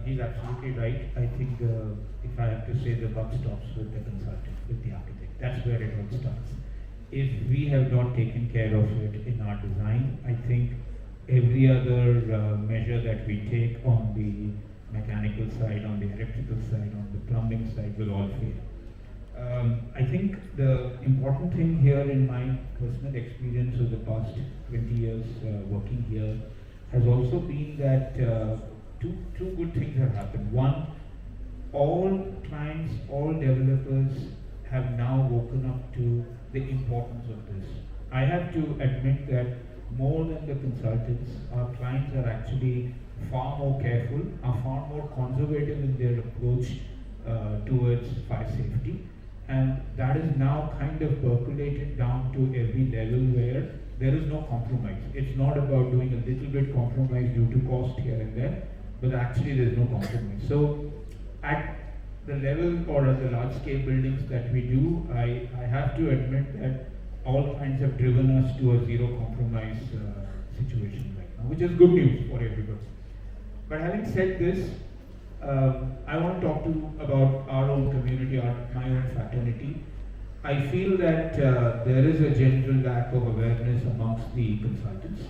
he's absolutely right. I think if I have to say, the buck stops with the consultant, with the architect. That's where it all starts. If we have not taken care of it in our design, I think every other measure that we take on the mechanical side, on the electrical side, on the plumbing side will all fail. I think the important thing here in my personal experience of the past 20 years working here has also been that two good things have happened. One, all clients, all developers have now woken up to the importance of this. I have to admit that more than the consultants, our clients are actually far more careful, are far more conservative in their approach towards fire safety. And that is now kind of percolated down to every level where there is no compromise. It's not about doing a little bit compromise due to cost here and there, but actually there's no compromise. So at the level or at the large scale buildings that we do, I have to admit that all kinds have driven us to a zero compromise situation right now, which is good news for everybody. But having said this, I want to talk about our own community, my own fraternity. I feel that there is a general lack of awareness amongst the consultants.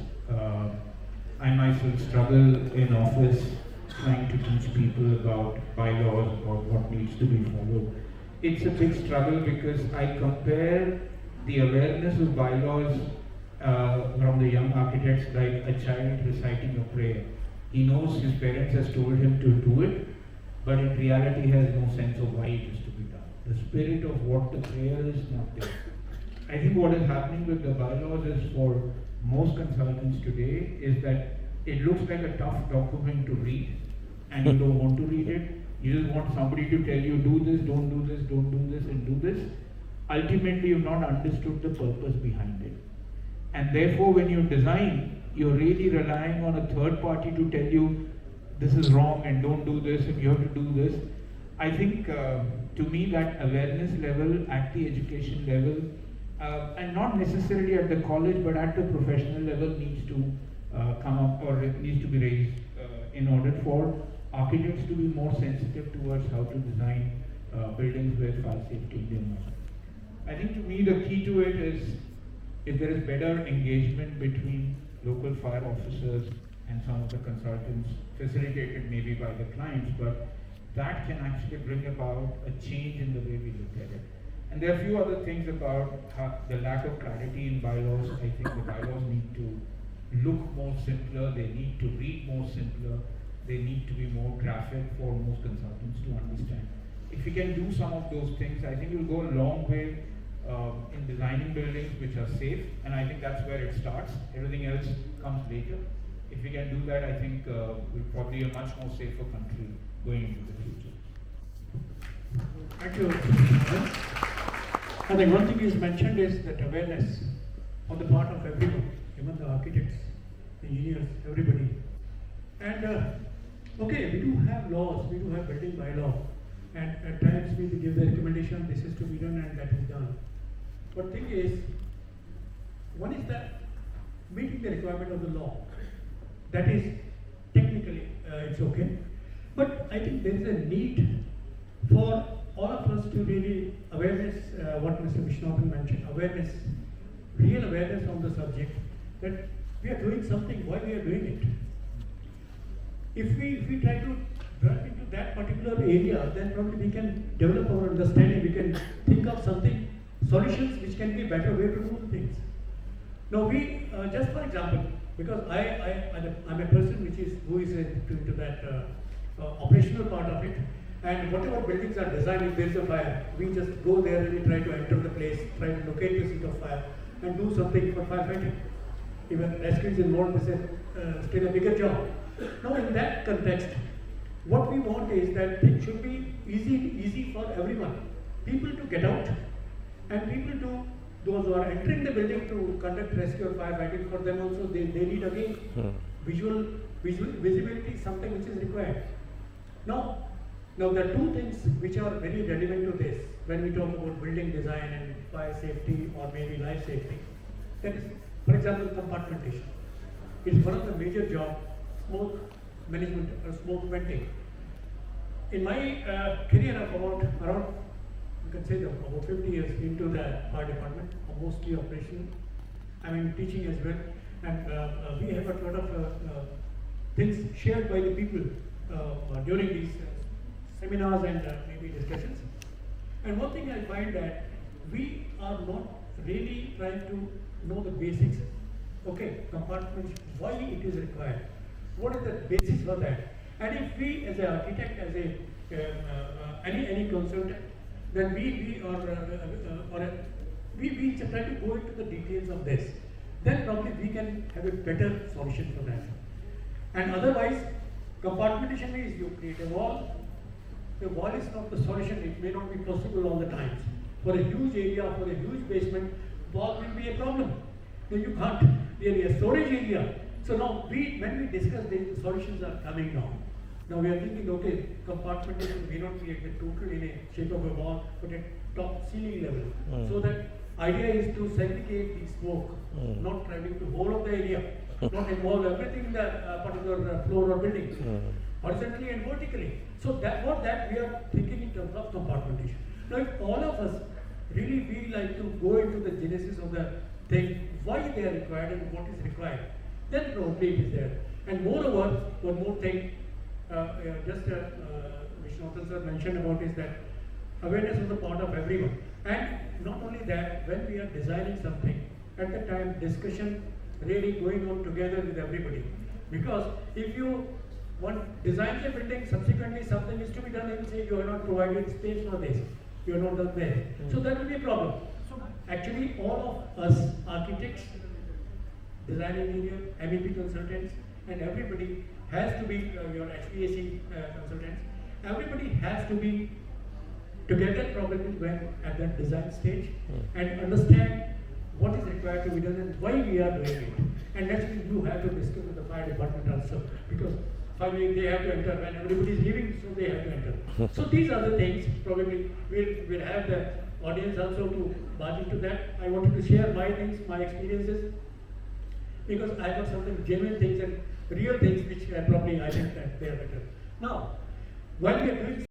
I myself struggle in office trying to teach people about bylaws, about what needs to be followed. It's a big struggle because I compare the awareness of bylaws from the young architects like a child reciting a prayer. He knows his parents has told him to do it, but in reality has no sense of why it is to be done. The spirit of what the prayer is not there. I think what is happening with the bylaws is for most consultants today is that it looks like a tough document to read and you don't want to read it. You just want somebody to tell you do this, don't do this, don't do this and do this. Ultimately you've not understood the purpose behind it. And therefore when you design, you're really relying on a third party to tell you this is wrong and don't do this and you have to do this. I think to me that awareness level at the education level and not necessarily at the college but at the professional level needs to come up or it needs to be raised in order for architects to be more sensitive towards how to design buildings with fire safety in mind. I think to me the key to it is if there is better engagement between local fire officers and some of the consultants, facilitated maybe by the clients, but that can actually bring about a change in the way we look at it. And there are a few other things about the lack of clarity in bylaws. I think the bylaws need to look more simpler, they need to read more simpler, they need to be more graphic for most consultants to understand. If we can do some of those things, I think we'll go a long way in designing buildings which are safe, and I think that's where it starts. Everything else comes later. If we can do that, I think we're probably a much more safer country going into the future. Thank you. I think one thing is mentioned is that awareness on the part of everyone, even the architects, engineers, everybody. And okay, we do have laws, we do have building bylaw, and at times we give the recommendation this is to be done and that is done. But thing is, one is that meeting the requirement of the law. That is technically it's okay, but I think there is a need for all of us to really awareness, what Mr. Viswanathan mentioned, awareness, real awareness on the subject, that we are doing something, why we are doing it. If we try to delve into that particular area, then probably we can develop our understanding, we can think of something, solutions which can be a better way to do things. Now we, just for example, because I'm a person who is into that operational part of it, and whatever buildings are designed, if there is a fire, we just go there and we try to enter the place, try to locate the seat of fire, and do something for firefighting. Even rescue is involved, this is still a bigger job. Now in that context, what we want is that things should be easy for everyone. People to get out, and people to, those who are entering the building to conduct rescue or firefighting, for them also they need again visibility, something which is required. Now there are two things which are very relevant to this when we talk about building design and fire safety or maybe life safety. That is, for example, compartmentation. It's one of the major jobs, smoke management or smoke venting. in my career of around, you can say that about 50 years into the fire department, mostly operational, I mean teaching as well, and we have a lot of things shared by the people during these seminars and maybe discussions. And one thing I find that we are not really trying to know the basics. Okay, compartments, why it is required, what is the basis for that, and if we as an architect, as a any consultant, then we try to go into the details of this, then probably we can have a better solution for that. And otherwise, compartmentation means you create a wall. The wall is not the solution, it may not be possible all the times. For a huge area, for a huge basement, wall will be a problem. Then you can't really a storage area. So now when we discuss this, the solutions are coming now. Now we are thinking, okay, compartmentation may not be at the total in a shape of a wall, but at top ceiling level. So that idea is to segregate the smoke, not traveling the whole of the area, not involve everything in the particular floor or building, horizontally and vertically. So that we are thinking in terms of compartmentation. Now if all of us really we like to go into the genesis of the thing, why they are required and what is required, then probably it is there. And moreover, one more thing, Viswanathan sir mentioned about is that awareness is a part of everyone. And not only that, when we are designing something, at the time discussion really going on together with everybody. Because if you design a building, subsequently something is to be done, and say you are not provided space for this, you are not done there. So that will be a problem. So actually all of us architects, design engineer, MEP consultants, and everybody has to be your HVAC consultants. Everybody has to be together probably when at that design stage and understand what is required to be done and why we are doing it. And naturally you have to discuss with the fire department also, because finally they have to enter when everybody is leaving, so they have to enter. So these are the things probably we'll have the audience also to barge into that. I wanted to share my things, my experiences, because I got something genuine things and real things which probably I think that they are better. Now, while we are doing